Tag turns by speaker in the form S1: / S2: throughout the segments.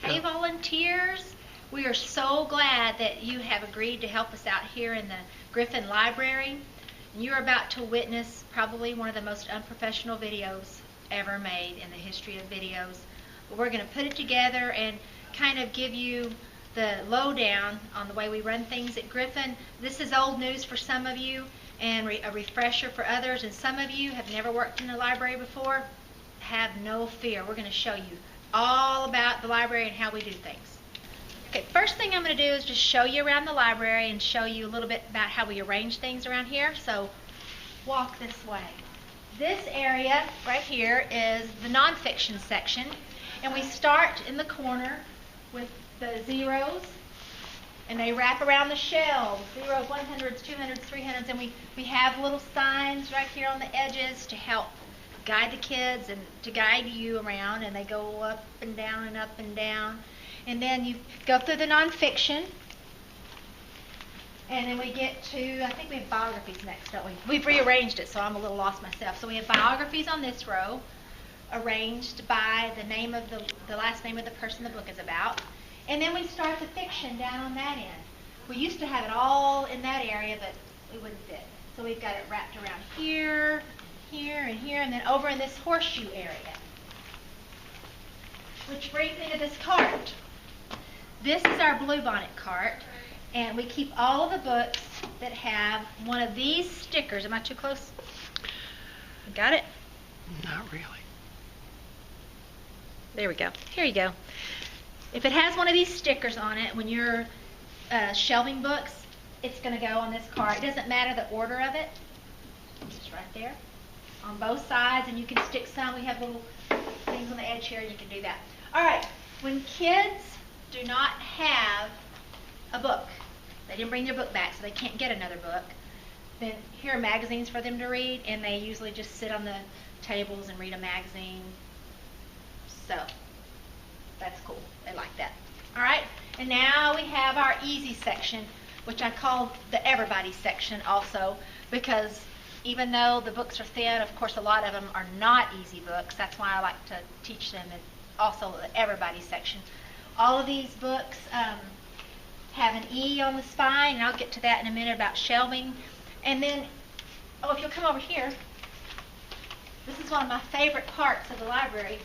S1: Hey, volunteers, we are so glad that you have agreed to help us out here in the Griffin Library. And you're about to witness probably one of the most unprofessional videos ever made in the history of videos. But we're going to put it together and kind of give you the lowdown on the way we run things at Griffin. This is old news for some of you and a refresher for others. And some of you have never worked in the library before. Have no fear. We're going to show you all about the library and how we do things. Okay, first thing I'm going to do is just show you around the library and show you a little bit about how we arrange things around here. So walk this way. This area right here is the nonfiction section, and we start in the corner with the zeros, and they wrap around the shelves, zeros, 100s, 200s, 300s, and we have little signs right here on the edges to help guide the kids and to guide you around, and they go up and down and up and down. And then you go through the nonfiction, and then we get to, I think we have biographies next, don't we? We've rearranged it, so I'm a little lost myself. So we have biographies on this row, arranged by the name of the last name of the person the book is about. And then we start the fiction down on that end. We used to have it all in that area, but it wouldn't fit. So we've got it wrapped around here, here, and here, and then over in this horseshoe area. Which brings me to this cart. This is our bluebonnet cart, and we keep all of the books that have one of these stickers. Am I too close? You got it?
S2: Not really.
S1: There we go. Here you go. If it has one of these stickers on it, when you're shelving books, it's going to go on this cart. It doesn't matter the order of it. It's just right there on both sides, and you can stick some. We have little things on the edge here, and you can do that. All right. When kids do not have a book, they didn't bring their book back, so they can't get another book, then here are magazines for them to read, and they usually just sit on the tables and read a magazine. So that's cool. They like that. All right. And now we have our easy section, which I call the everybody section also, because even though the books are thin, of course a lot of them are not easy books. That's why I like to teach them in also the everybody section. All of these books have an E on the spine, and I'll get to that in a minute about shelving. And then, if you'll come over here, this is one of my favorite parts of the library,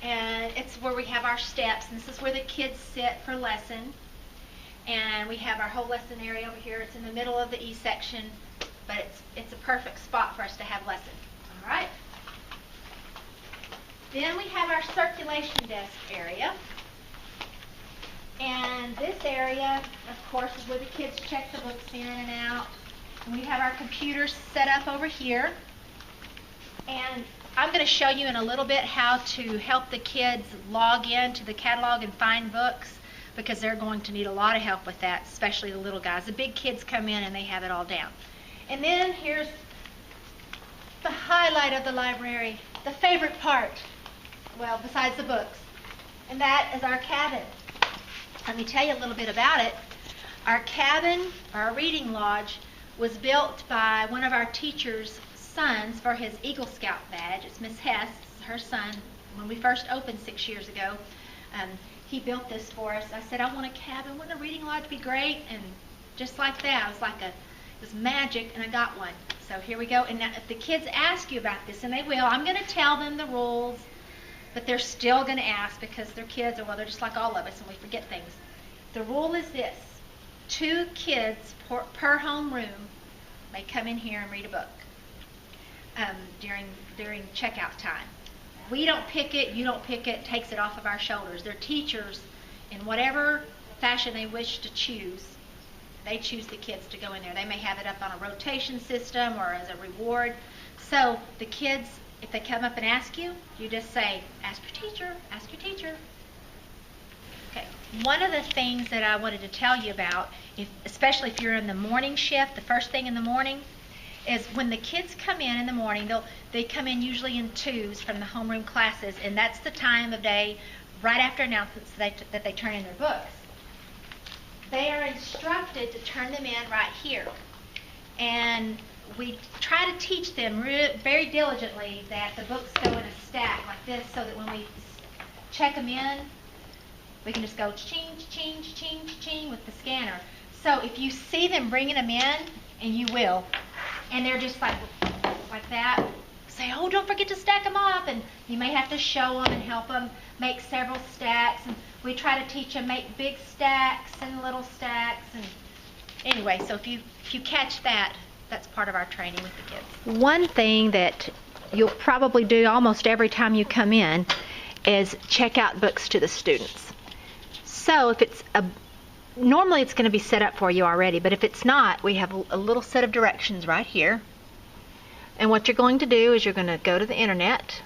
S1: and it's where we have our steps, and this is where the kids sit for lesson. And we have our whole lesson area over here. It's in the middle of the E section, but it's a perfect spot for us to have lesson. All right. Then we have our circulation desk area. And this area, of course, is where the kids check the books in and out. And we have our computers set up over here. And I'm going to show you in a little bit how to help the kids log in to the catalog and find books, because they're going to need a lot of help with that, especially the little guys. The big kids come in and they have it all down. And then here's the highlight of the library, the favorite part, well, besides the books, and that is our cabin. Let me tell you a little bit about it. Our cabin, our reading lodge, was built by one of our teachers' sons for his Eagle Scout badge. It's Miss Hess, her son. When we first opened 6 years ago, he built this for us. I said, I want a cabin. Wouldn't a reading lodge be great? And just like that, it was magic, and I got one. So here we go. And now if the kids ask you about this, and they will, I'm going to tell them the rules, but they're still going to ask because they're kids, or well, they're just like all of us, and we forget things. The rule is this: 2 kids per home room may come in here and read a book during checkout time. We don't pick it, you don't pick it, takes it off of our shoulders. Their teachers, in whatever fashion they wish to choose, they choose the kids to go in there. They may have it up on a rotation system or as a reward. So the kids, if they come up and ask you, you just say, ask your teacher, ask your teacher. Okay. One of the things that I wanted to tell you about, especially if you're in the morning shift, the first thing in the morning, is when the kids come in the morning, they come in usually in twos from the homeroom classes, and that's the time of day right after announcements that they turn in their books. They are instructed to turn them in right here. And we try to teach them very diligently that the books go in a stack like this, so that when we check them in, we can just go change, change, change, change with the scanner. So if you see them bringing them in, and you will, and they're just like that, say, oh, don't forget to stack them up, and you may have to show them and help them make several stacks, and we try to teach them make big stacks and little stacks, and anyway, so if you catch that, that's part of our training with the kids. One thing that you'll probably do almost every time you come in is check out books to the students. So if it's normally it's going to be set up for you already, but if it's not, we have a little set of directions right here. And what you're going to do is you're going to go to the internet.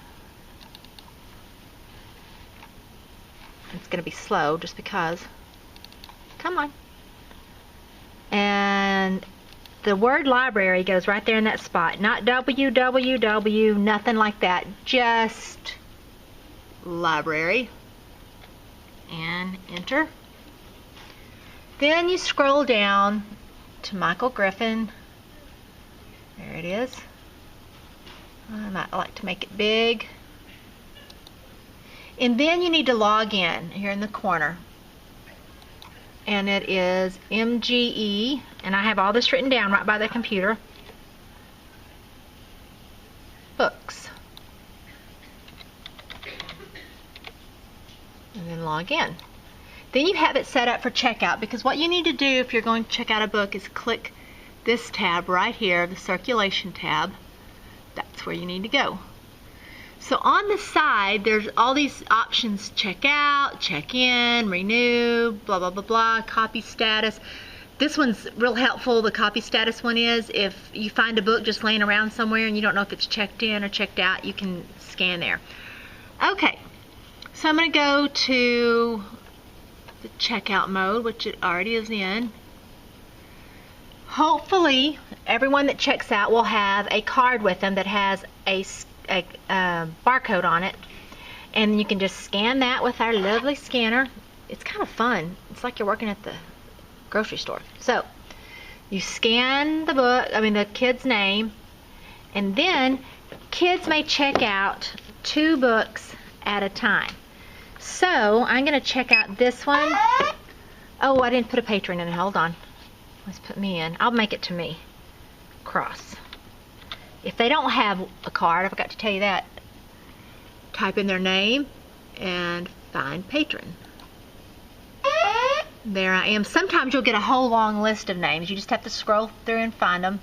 S1: It's going to be slow just because. Come on. And the word library goes right there in that spot. Not www, nothing like that. Just library. And enter. Then you scroll down to Michael Griffin. There it is. I might like to make it big. And then you need to log in here in the corner. And it is MGE, and I have all this written down right by the computer. Books. And then log in. Then you have it set up for checkout, because what you need to do if you're going to check out a book is click this tab right here, the circulation tab. That's where you need to go. So on the side, there's all these options: check out, check in, renew, blah, blah, blah, blah, copy status. This one's real helpful. The copy status one is if you find a book just laying around somewhere and you don't know if it's checked in or checked out, you can scan there. Okay, so I'm going to go to the checkout mode, which it already is in. Hopefully, everyone that checks out will have a card with them that has a barcode on it, and you can just scan that with our lovely scanner. It's kind of fun. It's like you're working at the grocery store. So you scan the kid's name, and then kids may check out 2 books at a time. So I'm going to check out this one. Oh, I didn't put a patron in it. Hold on. Let's put me in. I'll make it to me. Cross. If they don't have a card, I forgot to tell you that, type in their name and find patron. There I am. Sometimes you'll get a whole long list of names. You just have to scroll through and find them.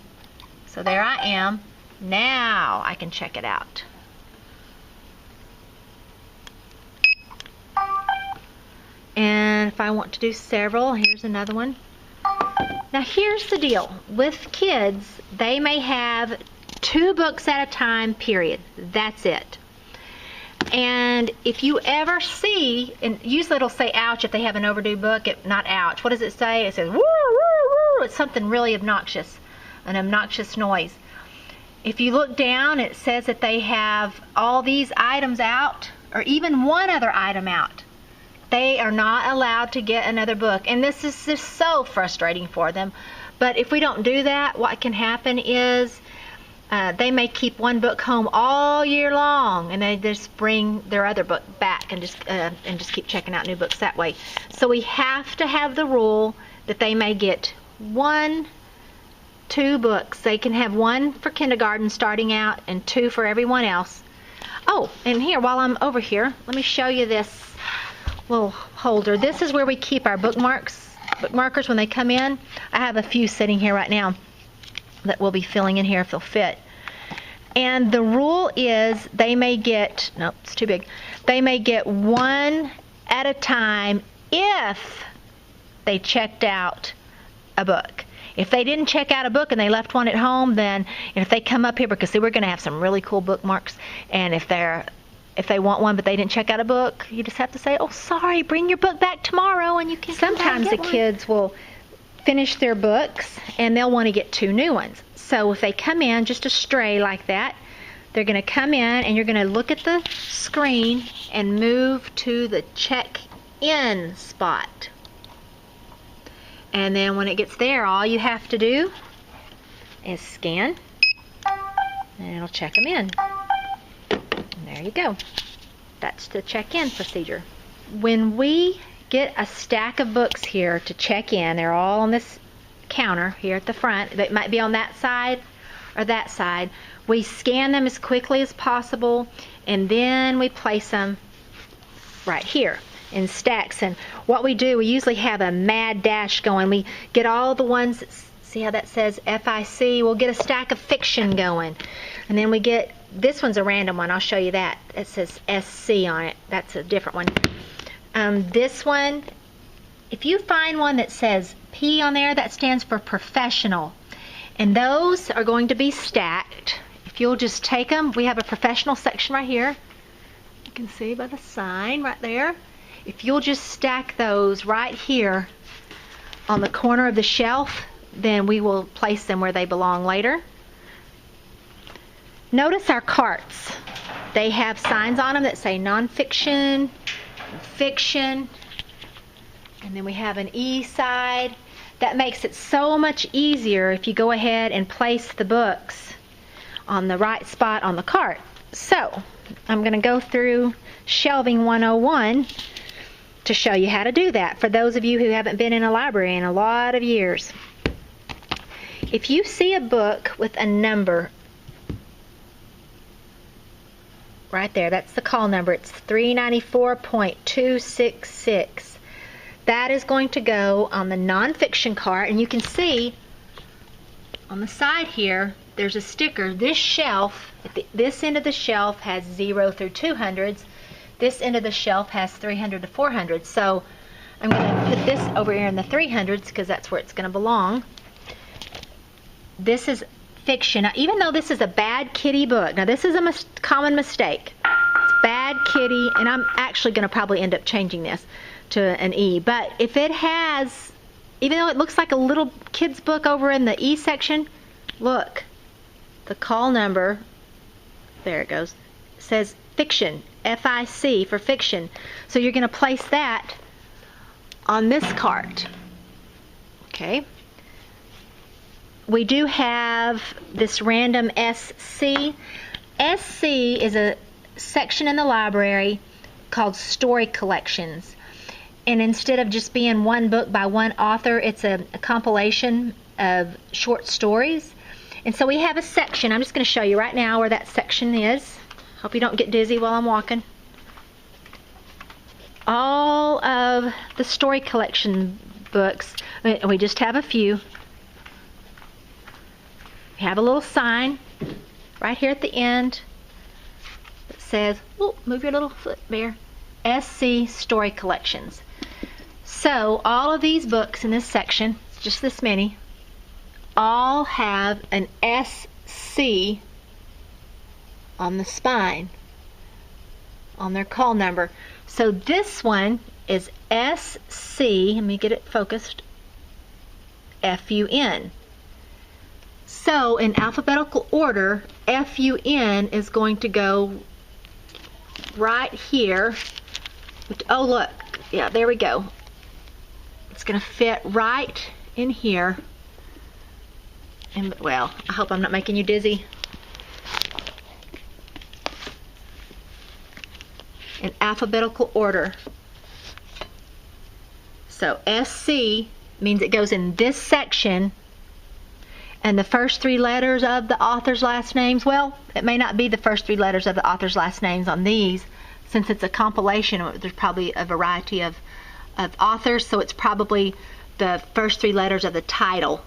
S1: So there I am. Now I can check it out. And if I want to do several, here's another one. Now here's the deal. With kids, they may have 2 books at a time, period. That's it. And if you ever see, and usually it'll say ouch if they have an overdue book, not ouch. What does it say? It says woo, woo, woo. It's something really obnoxious, an obnoxious noise. If you look down, it says that they have all these items out, or even one other item out. They are not allowed to get another book, and this is just so frustrating for them. But if we don't do that, what can happen is they may keep one book home all year long, and they just bring their other book back and just keep checking out new books that way. So we have to have the rule that they may get 1, 2 books. They can have 1 for kindergarten starting out and 2 for everyone else. Oh, and here, while I'm over here, let me show you this little holder. This is where we keep our bookmarkers when they come in. I have a few sitting here right now that we'll be filling in here if they'll fit. And the rule is they may get, nope, it's too big. They may get 1 at a time if they checked out a book. If they didn't check out a book and they left one at home, then if they come up here, because see, we're going to have some really cool bookmarks, and if they want one but they didn't check out a book, you just have to say, oh, sorry, bring your book back tomorrow and you can sometimes the kids will finish their books and they'll want to get 2 new ones. So if they come in just a stray like that, they're going to come in and you're going to look at the screen and move to the check-in spot. And then when it gets there, all you have to do is scan and it'll check them in. And there you go. That's the check-in procedure. When we get a stack of books here to check in. They're all on this counter here at the front. They might be on that side or that side. We scan them as quickly as possible, and then we place them right here in stacks. And what we do, we usually have a mad dash going. We get all the ones that, see how that says FIC? We'll get a stack of fiction going. And then we get, this one's a random one. I'll show you that. It says SC on it. That's a different one. This one, if you find one that says P on there, that stands for professional. And those are going to be stacked. If you'll just take them, we have a professional section right here. You can see by the sign right there. If you'll just stack those right here on the corner of the shelf, then we will place them where they belong later. Notice our carts. They have signs on them that say nonfiction, fiction, and then we have an E side. That makes it so much easier if you go ahead and place the books on the right spot on the cart. So, I'm going to go through Shelving 101 to show you how to do that for those of you who haven't been in a library in a lot of years. If you see a book with a number right there, that's the call number. It's 394.266. That is going to go on the nonfiction cart, and you can see on the side here there's a sticker. This shelf, this end of the shelf has 0 through 200s. This end of the shelf has 300 to 400. So I'm going to put this over here in the 300s because that's where it's going to belong. This is fiction. Now, even though this is a Bad Kitty book, now this is a common mistake. It's Bad Kitty, and I'm actually going to probably end up changing this to an E. But if it has, even though it looks like a little kid's book over in the E section, look, the call number, there it goes, says fiction, FIC for fiction. So you're going to place that on this cart. Okay. We do have this random SC. SC is a section in the library called story collections. And instead of just being one book by one author, it's a compilation of short stories. And so we have a section. I'm just going to show you right now where that section is. Hope you don't get dizzy while I'm walking. All of the story collection books, and we just have a few. We have a little sign right here at the end that says, oh, move your little foot, Bear, SC Story Collections. So all of these books in this section, just this many, all have an SC on the spine, on their call number. So this one is SC, let me get it focused, FUN. So in alphabetical order, FUN is going to go right here. Oh look, yeah, there we go. It's going to fit right in here. And well, I hope I'm not making you dizzy. In alphabetical order. So SC means it goes in this section, and the first 3 letters of the author's last names, well, it may not be the first 3 letters of the author's last names on these, since it's a compilation. There's probably a variety of authors, so it's probably the first 3 letters of the title